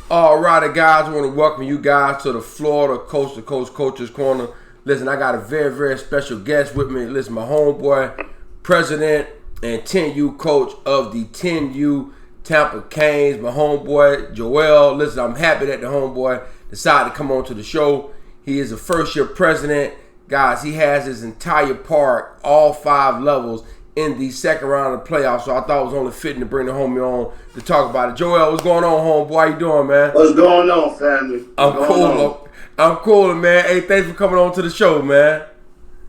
All righty, guys. I want to welcome you guys to the Florida Coast to Coast Coaches Corner. Listen, I got a very, very special guest with me. Listen, my homeboy, president and 10U coach of the 10U Tampa Canes, my homeboy, Joel. Listen, I'm happy that the homeboy decided to come on to the show. He is a first-year president. Guys, he has his entire park, all 5 levels, in the second round of the playoffs, so I thought it was only fitting to bring the homie on to talk about it. Joel, what's going on, homeboy? How you doing, man? What's going on, family? I'm cool, man. Hey, thanks for coming on to the show, man.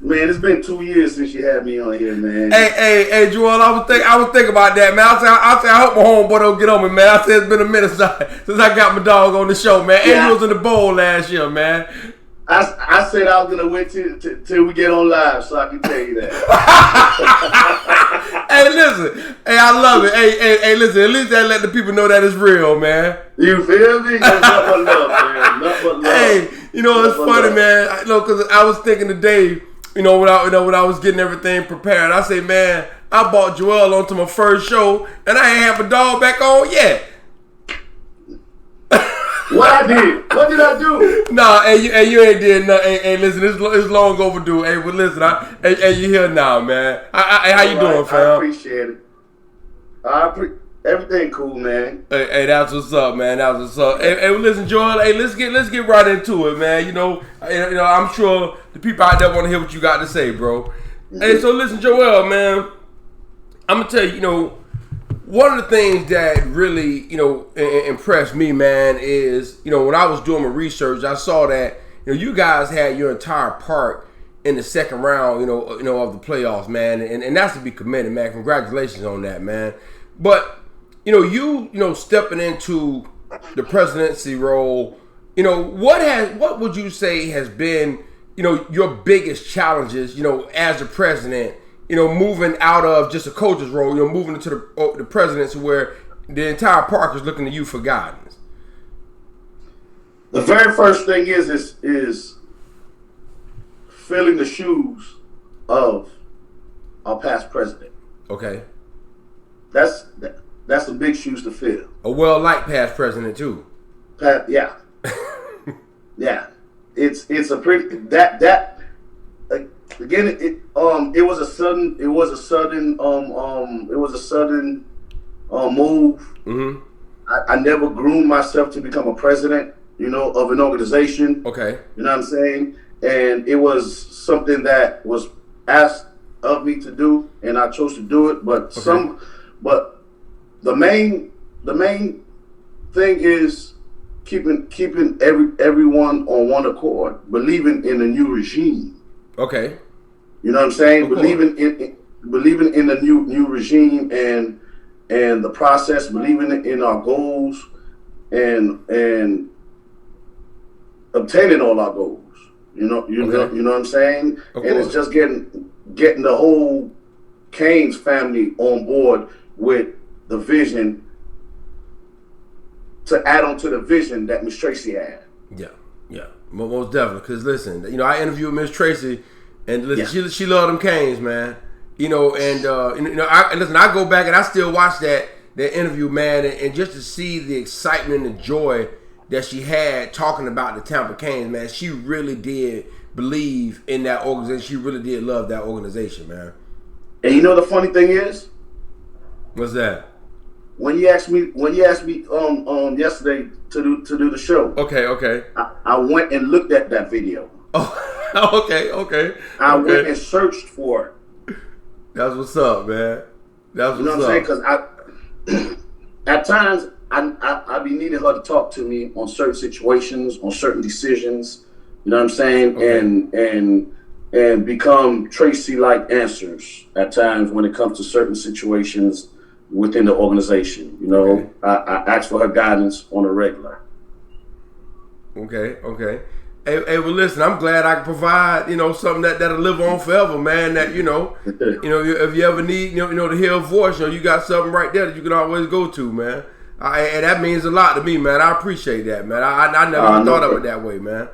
Man, it's been 2 years since you had me on here, man. Hey, Joel, I was thinking about that, man. I hope my homeboy don't get on me, man. I said it's been a minute since I got my dog on the show, man. Yeah. And he was in the bowl last year, man. I said I was gonna wait till we get on live so I can tell you that. Hey, listen. Hey, I love it. Hey, listen. At least that let the people know that it's real, man. You feel me? Nothing but love, man. Nothing but love. Hey, you know it's funny, man. Because I was thinking today, when I was getting everything prepared, I say, man, I brought Joel onto my first show, and I ain't have a dog back on yet. What I did? What did I do? Nah, you ain't did nothing. Hey, listen, it's long overdue. Hey, but listen, you here now, man. How you doing, fam? I appreciate it. Everything cool, man. Hey, that's what's up, man. That's what's up. Hey, listen, Joel. Hey, let's get right into it, man. You know, I'm sure the people out there want to hear what you got to say, bro. Mm-hmm. Hey, so listen, Joel, man. I'm gonna tell you, one of the things that really, impressed me, man, is, when I was doing my research, I saw that, you guys had your entire park in the second round, of the playoffs, man, and that's to be commended, man. Congratulations on that, man. But, you stepping into the presidency role, what would you say has been, your biggest challenges, as the president, moving out of just a coach's role, moving into the presidency where the entire park is looking to you for guidance? The very first thing is filling the shoes of our past president. Okay. That's some big shoes to fill. A well-liked past president too. Yeah. Yeah. It's a pretty that. Again, it was a sudden move. Mm-hmm. I never groomed myself to become a president, of an organization. Okay. You know what I'm saying? And it was something that was asked of me to do, and I chose to do it. But the main thing is keeping everyone on one accord, believing in a new regime. Okay. You know what I'm saying? Believing in the new regime and the process, believing in our goals and obtaining all our goals. You know what I'm saying? And it's just getting the whole Canes family on board with the vision to add on to the vision that Miss Tracy had. Yeah, most definitely. Because listen, I interviewed Miss Tracy, and listen, she loved them Canes, man. I go back and I still watch that interview, man, and just to see the excitement and the joy that she had talking about the Tampa Canes, man, she really did believe in that organization. She really did love that organization, man. And the funny thing is, what's that? When you asked me yesterday to do the show. Okay. I went and looked at that video. Oh, okay. I went and searched for it. That's what's up, man. That's what's up. You know what I'm saying? Because at times I be needing her to talk to me on certain situations, on certain decisions. You know what I'm saying? Okay. And become Tracy-like answers at times when it comes to certain situations within the organization. Okay. I ask for her guidance on a regular. Okay. Hey, well, listen, I'm glad I can provide, something that'll live on forever, man. That, if you ever need, to hear a voice, you got something right there that you can always go to, man. And that means a lot to me, man. I appreciate that, man. I never thought of it that way, man.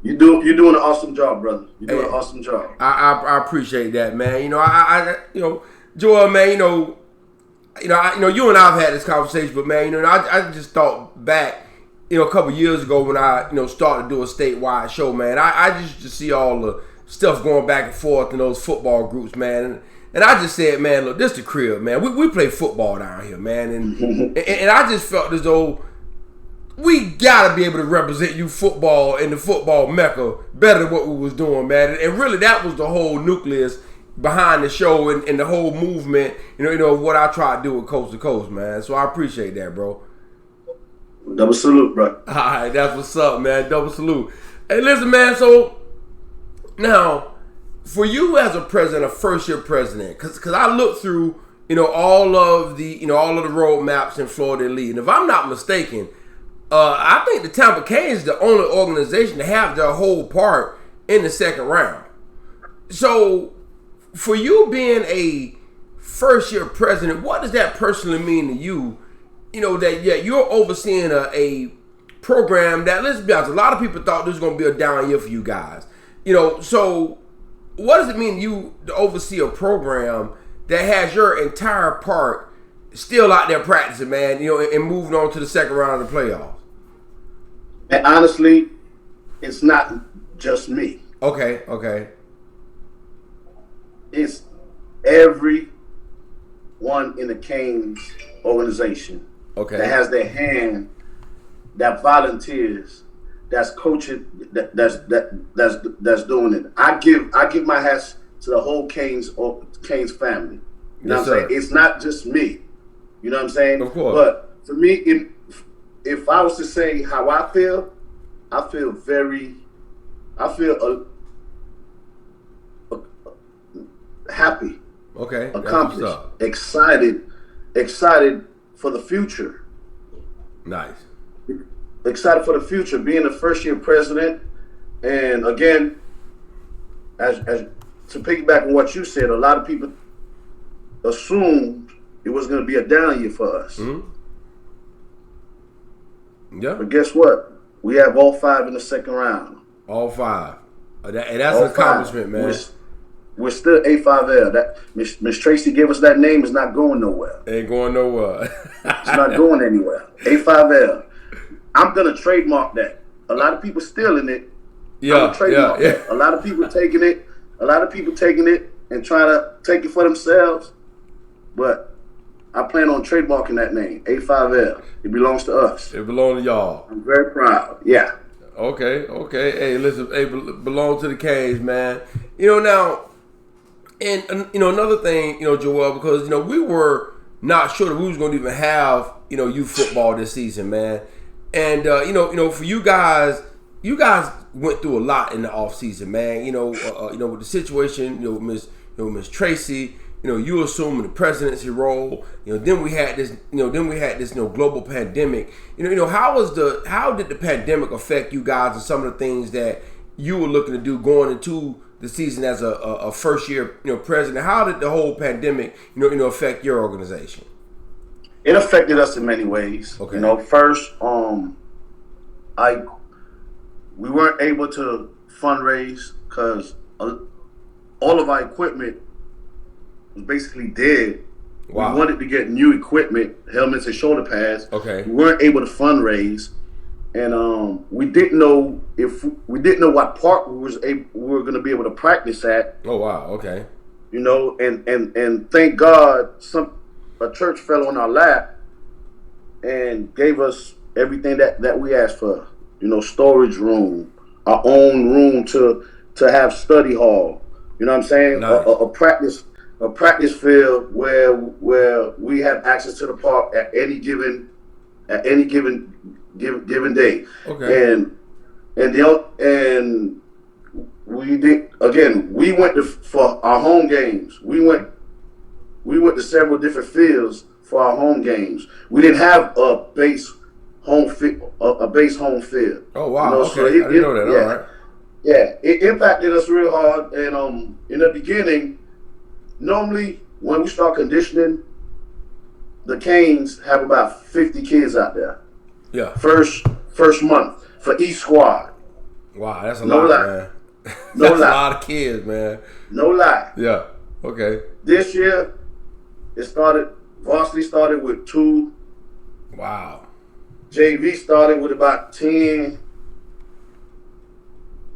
You're doing an awesome job, brother. You're doing an awesome job. I appreciate that, man. Joel, man, you and I have had this conversation, but man, I just thought back a couple years ago when I, started to do a statewide show, man, I just used to see all the stuff going back and forth in those football groups, man. And I just said, man, look, this the crib, man. We play football down here, man. And I just felt as though we got to be able to represent you football in the football mecca better than what we was doing, man. And really, that was the whole nucleus behind the show and the whole movement, of what I try to do with Coast to Coast, man. So I appreciate that, bro. Double salute, bro. All right, that's what's up, man. Double salute. Hey, listen, man. So now, for you as a president, a first-year president, because I looked through, all of the road maps in Florida League, and if I'm not mistaken, I think the Tampa Canes is the only organization to have their whole part in the second round. So, for you being a first-year president, what does that personally mean to you? That you're overseeing a program that, let's be honest, a lot of people thought this was going to be a down year for you guys. So what does it mean to you to oversee a program that has your entire part still out there practicing, man, and moving on to the second round of the playoffs? And honestly, it's not just me. Okay. It's everyone in the Canes organization that has their hand, that volunteers, that's coaching, that's doing it. I give my hats to the whole Canes family. You know what I'm saying? It's not just me. You know what I'm saying? Of course. But for me, if I was to say how I feel happy. Okay. Accomplished. Excited for the future. Nice. Excited for the future, being a first-year president. And again, as to piggyback on what you said, a lot of people assumed it was going to be a down year for us. Mm-hmm. Yeah. But guess what? We have all 5 in the second round. All 5. And that's an accomplishment, man. We're still A5L. That Miss Tracy gave us that name. Is not going nowhere. Ain't going nowhere. It's not going anywhere. A5L. I'm gonna trademark that. A lot of people stealing it. Yeah. A lot of people taking it. And trying to take it for themselves. But I plan on trademarking that name, A5L. It belongs to us. It belongs to y'all. I'm very proud. Yeah. Okay. Hey, listen, belong to the Canes, man. Now. And another thing, Joel, because we were not sure that we was going to even have youth football this season, man. And for you guys went through a lot in the off season, man. With the situation, Miss Tracy, you assuming the presidency role. Then we had this, global pandemic. How did the pandemic affect you guys and some of the things that you were looking to do going into the season as a first year president? How did the whole pandemic affect your organization? It affected us in many ways. Okay. First, we weren't able to fundraise because all of our equipment was basically dead. Wow. We wanted to get new equipment, helmets and shoulder pads. Okay. We weren't able to fundraise. And we didn't know what park we were going to be able to practice at. Oh wow! Okay. And thank God, a church fell on our lap and gave us everything that we asked for. Storage room, our own room to have study hall. You know what I'm saying? Nice. A practice field where we have access to the park at any given day. Okay. And we did again. We went for our home games. We went to several different fields for our home games. We didn't have a base home field. Oh wow! So okay, I didn't know that. Yeah, all right. Yeah, it impacted us real hard. And in the beginning, normally when we start conditioning, the Canes have about 50 kids out there. Yeah. First month for each squad. Wow, that's a lot, man. That's a lot of kids, man. No lie. Yeah. Okay. This year, varsity started with 2. Wow. JV started with about 10.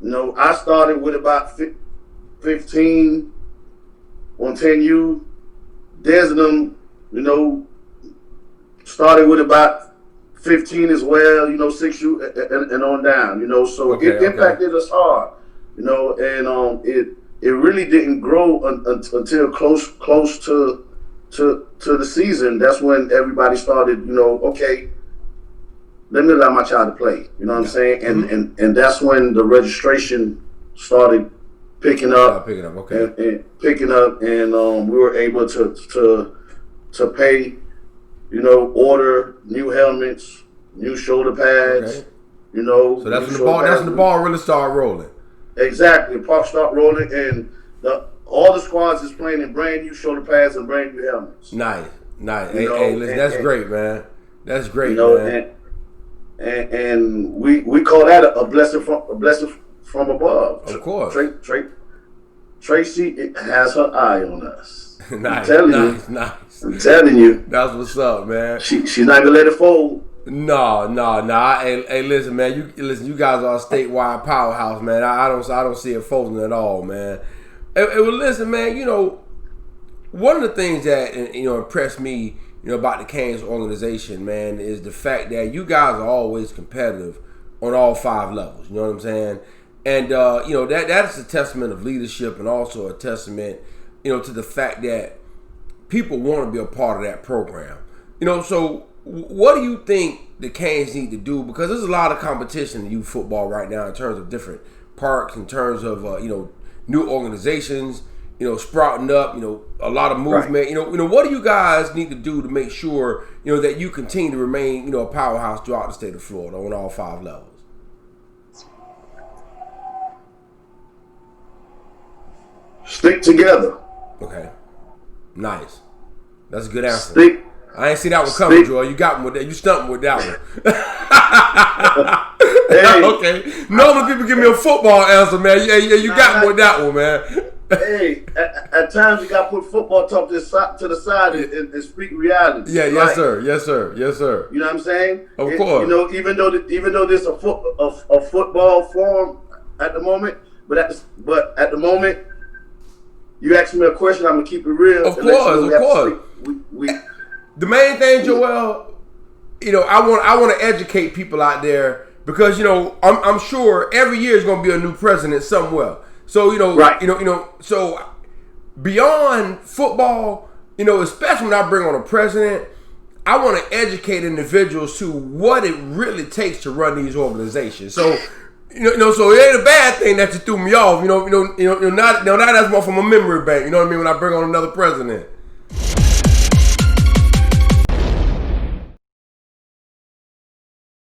No, I started with about 15 on 10U. Desmond, started with about 15 as well, 6U and on down, so it impacted us hard, and it really didn't grow until close to the season. That's when everybody started, okay, let me allow my child to play. You know what I'm saying? And that's when the registration started picking up. And picking up, and we were able to pay, order new helmets, new shoulder pads. So that's when the ball really started rolling. Exactly, the ball started rolling, and all the squads is playing in brand new shoulder pads and brand new helmets. Nice. Hey, listen, that's great, man. That's great, man. And we call that a blessing from above. Of course. Tracy has her eye on us. Nice. I'm telling you. That's what's up, man. She's not gonna let it fold. No. Hey, listen, man. You guys are a statewide powerhouse, man. I don't see it folding at all, man. Well, listen, man. One of the things that impressed me, about the Canes organization, man, is the fact that you guys are always competitive on all 5 levels. You know what I'm saying? And that's a testament of leadership, and also a testament, to the fact that people want to be a part of that program. So what do you think the Canes need to do? Because there's a lot of competition in youth football right now in terms of different parks, in terms of new organizations, sprouting up, a lot of movement. Right. What do you guys need to do to make sure, that you continue to remain, a powerhouse throughout the state of Florida on all 5 levels? Stick together. Okay. Nice. That's a good answer. I ain't see that one coming, Joy. You got me with that. You stumped me with that one. Hey. Okay. Normally people give me a football answer, man. Yeah, you got me with that one, man. Hey, at times you got to put football talk to the side and speak reality. Yeah, yes, sir. You know what I'm saying? Of course. Even though there's a football form at the moment, but at the moment, you ask me a question, I'm gonna keep it real. Of course. The main thing, Joel, I want to educate people out there, because I'm sure every year is gonna be a new president somewhere. So right. So beyond football, especially when I bring on a president, I want to educate individuals to what it really takes to run these organizations. So so it ain't a bad thing that you threw me off. Now that's more from a memory bank. You know what I mean? When I bring on another president.